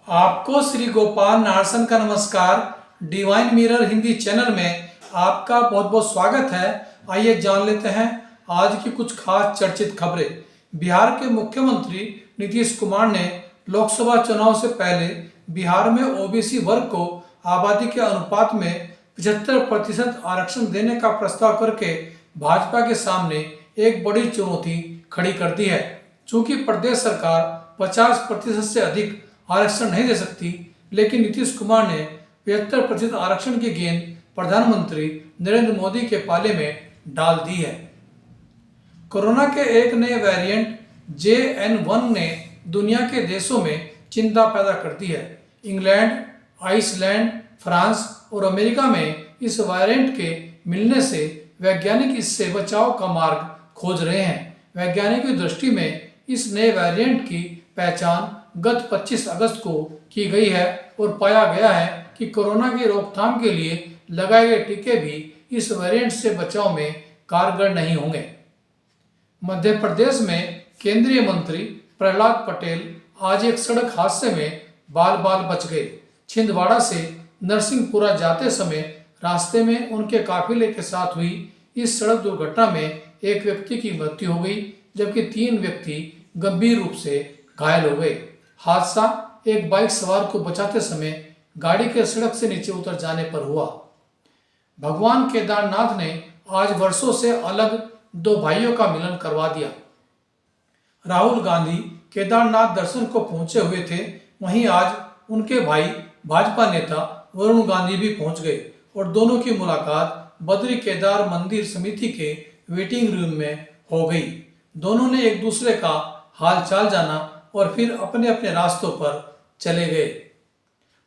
आपको श्री गोपाल नारसन का नमस्कार। डिवाइन मिरर हिंदी चैनल में आपका बहुत बहुत स्वागत है। आइए जान लेते हैं आज की कुछ खास चर्चित खबरें। बिहार के मुख्यमंत्री नीतीश कुमार ने लोकसभा चुनाव से पहले बिहार में ओबीसी वर्ग को आबादी के अनुपात में 75% आरक्षण देने का प्रस्ताव करके भाजपा के सामने एक बड़ी चुनौती खड़ी कर दी है। चूंकि प्रदेश सरकार 50% से अधिक आरक्षण नहीं दे सकती, लेकिन नीतीश कुमार ने 75% आरक्षण की गेंद प्रधानमंत्री नरेंद्र मोदी के पाले में डाल दी है। कोरोना के एक नए वेरिएंट JN1 ने दुनिया के देशों में चिंता पैदा कर दी है। इंग्लैंड, आइसलैंड, फ्रांस और अमेरिका में इस वेरिएंट के मिलने से वैज्ञानिक इससे बचाव का मार्ग खोज रहे हैं। वैज्ञानिकों की दृष्टि में इस नए वेरिएंट की पहचान गत 25 अगस्त को की गई है और पाया गया है कि कोरोना की रोकथाम के लिए लगाए गए टीके भी इस वेरिएंट से बचाव में कारगर नहीं होंगे। मध्य प्रदेश में केंद्रीय मंत्री प्रहलाद पटेल आज एक सड़क हादसे में बाल बाल बच गए। छिंदवाड़ा से नरसिंहपुरा जाते समय रास्ते में उनके काफिले के साथ हुई इस सड़क दुर्घटना में एक व्यक्ति की मृत्यु हो गई, जबकि 3 व्यक्ति गंभीर रूप से घायल हो गए। हादसा एक बाइक सवार को बचाते समय गाड़ी के सड़क से नीचे उतर जाने पर हुआ। भगवान केदारनाथ ने आज वर्षों से अलग 2 भाइयों का मिलन करवा दिया। राहुल गांधी केदारनाथ दर्शन को पहुंचे हुए थे, वहीं आज उनके भाई भाजपा नेता वरुण गांधी भी पहुंच गए और दोनों की मुलाकात बद्री केदार मंदिर समिति के वेटिंग रूम में हो गई। दोनों ने एक दूसरे का हाल चाल जाना और फिर अपने अपने रास्तों पर चले गए।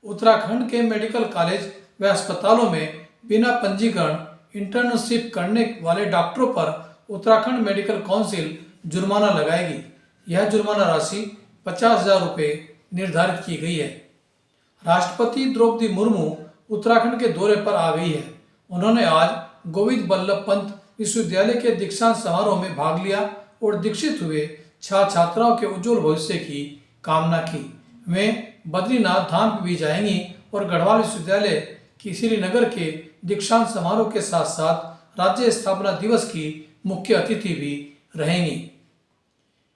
उत्तराखंड के मेडिकल कॉलेज व अस्पतालों में बिना पंजीकरण इंटर्नशिप करने वाले डॉक्टरों पर उत्तराखंड मेडिकल काउंसिल जुर्माना लगाएगी। यह जुर्माना राशि 50,000 रुपये निर्धारित की गई है। राष्ट्रपति द्रौपदी मुर्मू उत्तराखंड के दौरे पर आ गई है। उन्होंने आज गोविंद बल्लभ पंत विश्वविद्यालय के दीक्षांत समारोह में भाग लिया और दीक्षित हुए छात्र छात्राओं के उज्जवल भविष्य की कामना की। वे बद्रीनाथ धाम भी जाएंगी और गढ़वाल विश्वविद्यालय की श्रीनगर के दीक्षांत समारोह के साथ साथ राज्य स्थापना दिवस की मुख्य अतिथि भी रहेंगी।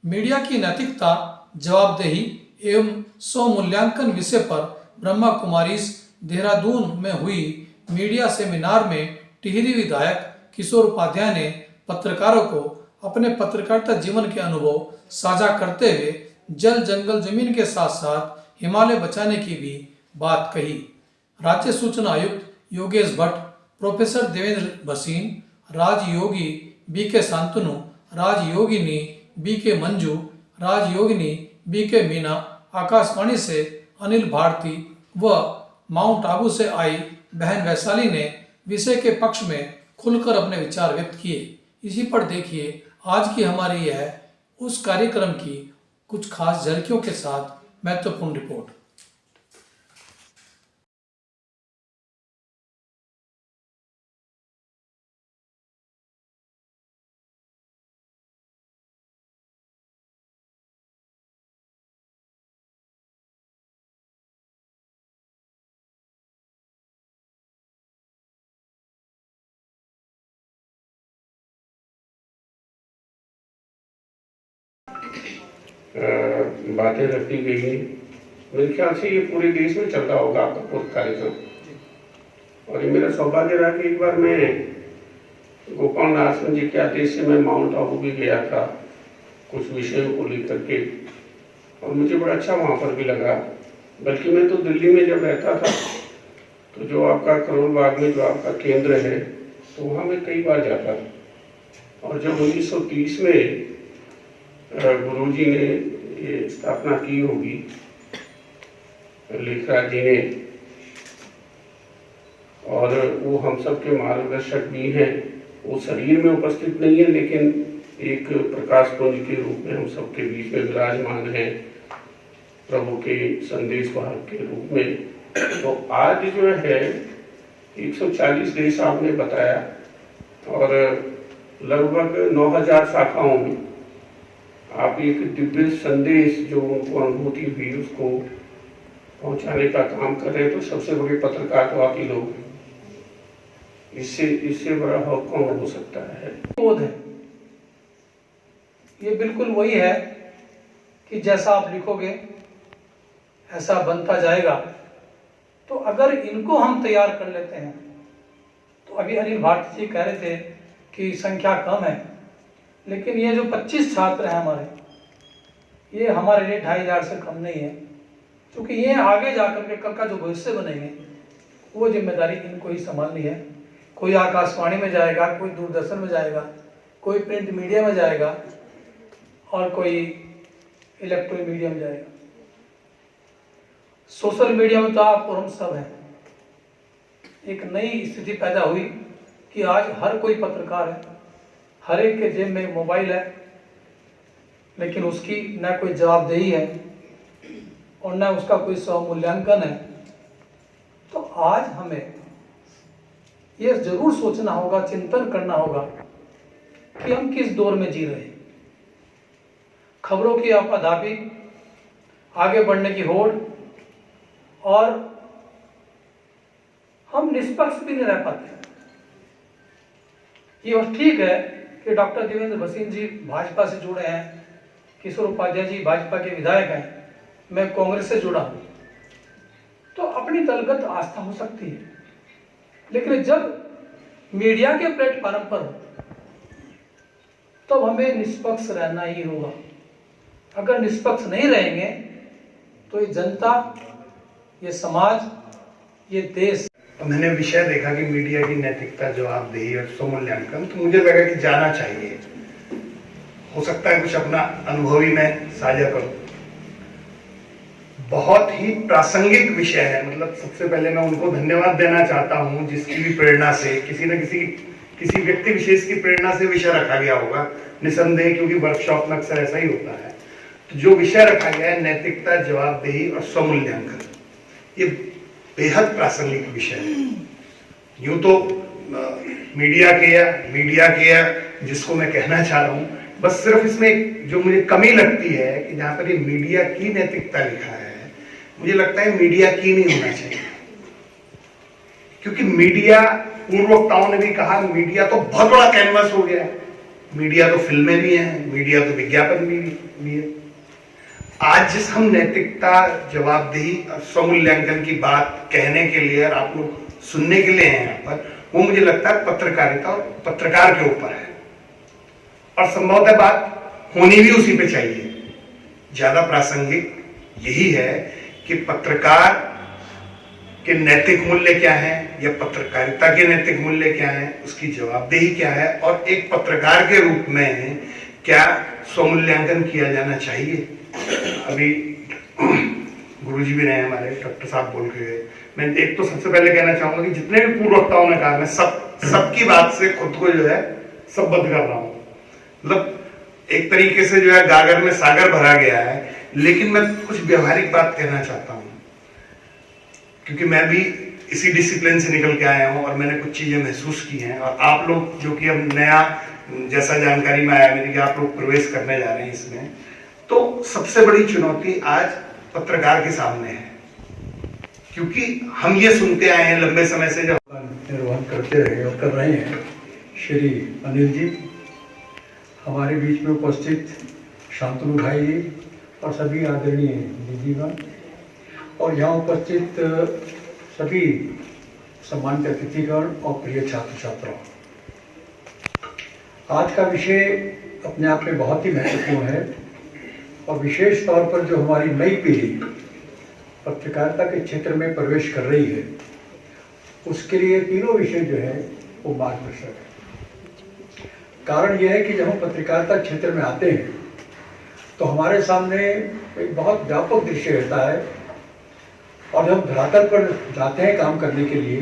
मीडिया की नैतिकता, जवाबदेही एवं स्वमूल्यांकन विषय पर ब्रह्मा कुमारीज देहरादून में हुई मीडिया सेमिनार में टिहरी विधायक किशोर उपाध्याय ने पत्रकारों को अपने पत्रकारिता जीवन के अनुभव साझा करते हुए जल जंगल जमीन के साथ साथ हिमालय बचाने की भी बात कही। राज्य सूचना आयुक्त Yogesh Bhatt, professor Devendra Bhasin, Rajyogi BK Shantanu, Rajyogini BK Manju, Rajyogini BK Meena, Akashvani से अनिल भारती व माउंट आबू से आई बहन वैशाली ने विषय के पक्ष में खुलकर अपने विचार व्यक्त किए। इसी पर देखिए आज की हमारी यह उस कार्यक्रम की कुछ खास झलकियों के साथ महत्वपूर्ण रिपोर्ट। बातें रखी गई हैं। मेरे ख्याल से ये पूरे देश में चल रहा होगा आपका पूरा कार्यक्रम। और ये मेरा सौभाग्य रहा कि एक बार मैं गोपाल नारसन जी के आदेश से मैं माउंट आबू भी गया था कुछ विषयों को लेकर के, और मुझे बड़ा अच्छा वहाँ पर भी लगा। बल्कि मैं तो दिल्ली में जब रहता था तो जो आपका करोल बाग में जो आपका केंद्र है तो वहाँ मैं कई बार जाता था। और जब 1930 में गुरुजी ने ये स्थापना की होगी, लेखराज जी ने, और वो हम सब के मार्गदर्शक भी हैं। वो शरीर में उपस्थित नहीं है लेकिन एक प्रकाश पुंज के रूप में हम सबके बीच में विराजमान हैं, प्रभु के संदेश वाहक के रूप में। तो आज जो है 140 देश आपने बताया और लगभग 9000 शाखाओं में आप एक दिव्य संदेश जो उनको अनुभूति हुई उसको पहुंचाने का काम कर रहे हैं, तो सबसे बड़े पत्रकार तो आप ही लोग हैं। इससे बड़ा और कौन हो सकता है? बोध है, ये बिल्कुल वही है कि जैसा आप लिखोगे ऐसा बनता जाएगा। तो अगर इनको हम तैयार कर लेते हैं, तो अभी अनिल भारती जी कह रहे थे कि संख्या कम है, लेकिन ये जो 25 छात्र हैं हमारे, ये हमारे लिए 2500 से कम नहीं है, क्योंकि ये आगे जाकर के कल का जो भविष्य बनेंगे वो जिम्मेदारी इनको ही संभालनी है। कोई आकाशवाणी में जाएगा, कोई दूरदर्शन में जाएगा, कोई प्रिंट मीडिया में जाएगा और कोई इलेक्ट्रॉनिक मीडिया में जाएगा। सोशल मीडिया में तो आप और हम सब हैं। एक नई स्थिति पैदा हुई कि आज हर कोई पत्रकार है, हर एक के जेब में मोबाइल है, लेकिन उसकी न कोई जवाबदेही है और न उसका कोई स्वमूल्यांकन है। तो आज हमें यह जरूर सोचना होगा, चिंतन करना होगा कि हम किस दौर में जी रहे हैं। खबरों की आपाधापी, आगे बढ़ने की होड़, और हम निष्पक्ष भी नहीं रह पाते। ये और ठीक है कि डॉक्टर देवेंद्र भसीन जी भाजपा से जुड़े हैं, किशोर उपाध्याय जी भाजपा के विधायक हैं, मैं कांग्रेस से जुड़ा हूं, तो अपनी दलगत आस्था हो सकती है, लेकिन जब मीडिया के प्लेटफॉर्म पर तो हमें निष्पक्ष रहना ही होगा। अगर निष्पक्ष नहीं रहेंगे तो ये जनता, ये समाज, ये देश। मैंने विषय देखा कि मीडिया की नैतिकता, जवाबदेही और स्वमूल्यांकन, तो मुझे लगा कि जाना चाहिए। हो सकता है कुछ अपना अनुभव ही मैं साझा करूं। बहुत ही प्रासंगिक विषय है। मतलब सबसे पहले मैं उनको धन्यवाद देना चाहता हूं जिसकी भी प्रेरणा से, किसी न किसी व्यक्ति विशेष की प्रेरणा से विषय रखा गया होगा, निसंदेह, क्योंकि वर्कशॉप में अक्सर ऐसा ही होता है। तो जो विषय रखा गया है नैतिकता, जवाबदेही और स्वमूल्यांकन, ये बेहद प्रासंगिक विषय है। यूं तो मीडिया के या जिसको मैं कहना चाह रहा हूं, बस सिर्फ इसमें जो मुझे कमी लगती है कि जहां पर ये मीडिया की नैतिकता लिखा है, मुझे लगता है मीडिया की नहीं होना चाहिए। क्योंकि मीडिया, पूर्ववक्ताओं ने भी कहा, मीडिया तो बहुत बड़ा कैनवस हो गया है। मीडिया तो फिल्में भी हैं, मीडिया तो विज्ञापन भी है। आज जिस हम नैतिकता, जवाबदेही और स्वमूल्यांकन की बात कहने के लिए और आप लोग सुनने के लिए हैं यहाँ पर, वो मुझे लगता है पत्रकारिता और पत्रकार के ऊपर है, और संभवतः बात होनी भी उसी पे चाहिए। ज्यादा प्रासंगिक यही है कि पत्रकार के नैतिक मूल्य क्या हैं, या पत्रकारिता के नैतिक मूल्य क्या हैं, उसकी जवाबदेही क्या है, और एक पत्रकार के रूप में क्या स्वमूल्यांकन किया जाना चाहिए। अभी गुरुजी भी रहे हमारे, डॉक्टर साहब बोल के गए। मैं एक तो सबसे पहले कहना चाहूंगा कि जितने भी पूर्ववक्ताओं ने कहा, मैं सबकी बात से खुद को जो है संबद्ध कर रहा हूं। मतलब एक तरीके से जो है गागर में सागर भरा गया है, लेकिन मैं कुछ व्यवहारिक बात कहना चाहता हूं, क्योंकि मैं भी इसी डिसिप्लिन से निकल के आया हूं और मैंने कुछ चीजें महसूस की हैं। और आप लोग जो कि अब नया, जैसा जानकारी में आया मेरी कि आप लोग प्रवेश करने जा रहे हैं इसमें, तो सबसे बड़ी चुनौती आज पत्रकार के सामने है। क्योंकि हम ये सुनते आए हैं लंबे समय से, जब निर्वहन करते रहे और कर रहे हैं श्री अनिल जी, हमारे बीच में उपस्थित शांतनु भाई जी और सभी आदरणीय दीदीगण, और यहाँ उपस्थित सभी सम्मानित अतिथिगण और प्रिय छात्र छात्राओं। आज का विषय अपने आप में बहुत ही महत्वपूर्ण है, और विशेष तौर पर जो हमारी नई पीढ़ी पत्रकारिता के क्षेत्र में प्रवेश कर रही है, उसके लिए तीनों विषय जो है वो मार्गदर्शक है। कारण यह है कि जब हम पत्रकारिता क्षेत्र में आते हैं तो हमारे सामने एक बहुत व्यापक दृश्य रहता है, और जब हम धरातल पर जाते हैं काम करने के लिए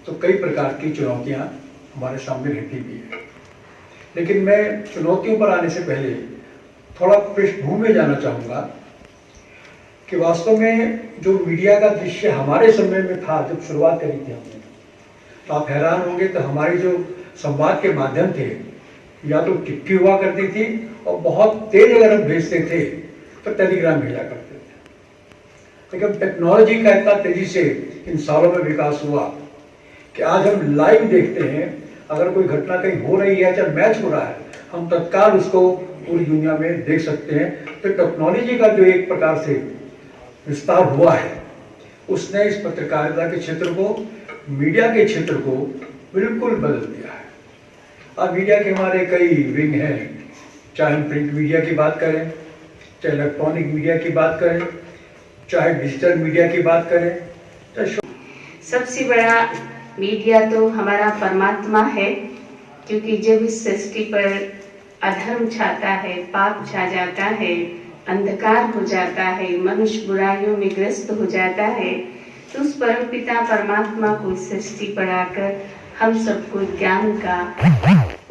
तो कई प्रकार की चुनौतियां हमारे सामने रहती भी है। लेकिन मैं चुनौतियों पर आने से पहले थोड़ा पृष्ठभूमि में जाना चाहूँगा कि वास्तव में जो मीडिया का दृश्य हमारे समय में था, जब शुरुआत करी थी हमने, तो आप हैरान होंगे, तो हमारी जो संवाद के माध्यम थे, या तो चिट्ठी हुआ करती थी, और बहुत तेज अगर हम भेजते थे तो टेलीग्राम भेजा करते थे। लेकिन टेक्नोलॉजी का इतना तेजी से इन सालों में विकास हुआ कि आज हम लाइव देखते हैं। अगर कोई घटना कहीं हो रही है, चाहे मैच हो रहा है, हम तत्काल उसको पूरी दुनिया में देख सकते हैं। तो टेक्नोलॉजी का जो एक प्रकार से विस्तार हुआ है, उसने इस पत्रकारिता के क्षेत्र को, मीडिया के क्षेत्र को बिल्कुल बदल दिया है। अब मीडिया के हमारे कई विंग हैं, चाहे हम प्रिंट मीडिया की बात करें, चाहे इलेक्ट्रॉनिक मीडिया की बात करें, चाहे डिजिटल मीडिया की बात करें, चाहे सबसे बड़ा मीडिया तो हमारा परमात्मा है, क्योंकि जब इस सृष्टि पर अधर्म छाता है, पाप छा जाता है, अंधकार हो जाता है, मनुष्य बुराइयों में ग्रस्त हो जाता है, तो उस परमपिता परमात्मा को इस सृष्टि पर आकर हम सबको ज्ञान का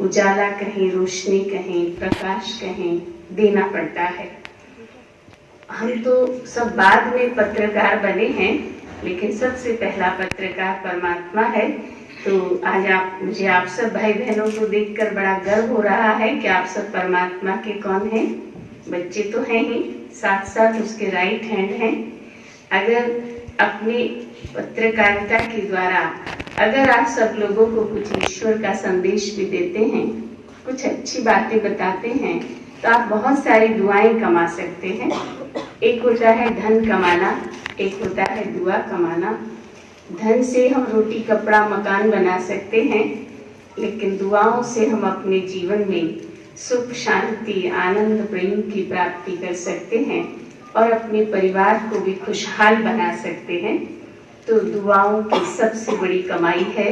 उजाला कहें, रोशनी कहें, प्रकाश कहें, देना पड़ता है। हम तो सब बाद में पत्रकार बने हैं, लेकिन सबसे पहला पत्रकार परमात्मा है। तो आज मुझे आप सब भाई बहनों को देखकर बड़ा गर्व हो रहा है कि आप सब परमात्मा के कौन हैं, बच्चे तो हैं ही, साथ साथ उसके राइट हैंड हैं। अगर अपनी पत्रकारिता के द्वारा अगर आप सब लोगों को कुछ ईश्वर का संदेश भी देते हैं, कुछ अच्छी बातें बताते हैं, तो आप बहुत सारी दुआएं कमा सकते हैं। एक होता है धन कमाना, एक होता है दुआ कमाना। धन से हम रोटी कपड़ा मकान बना सकते हैं, लेकिन दुआओं से हम अपने जीवन में सुख शांति आनंद प्रेम की प्राप्ति कर सकते हैं और अपने परिवार को भी खुशहाल बना सकते हैं। तो दुआओं की सबसे बड़ी कमाई है।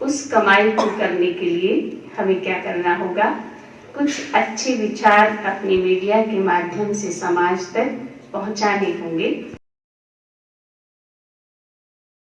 उस कमाई को करने के लिए हमें क्या करना होगा? कुछ अच्छे विचार अपनी मीडिया के माध्यम से समाज तक पहुंचाने होंगे।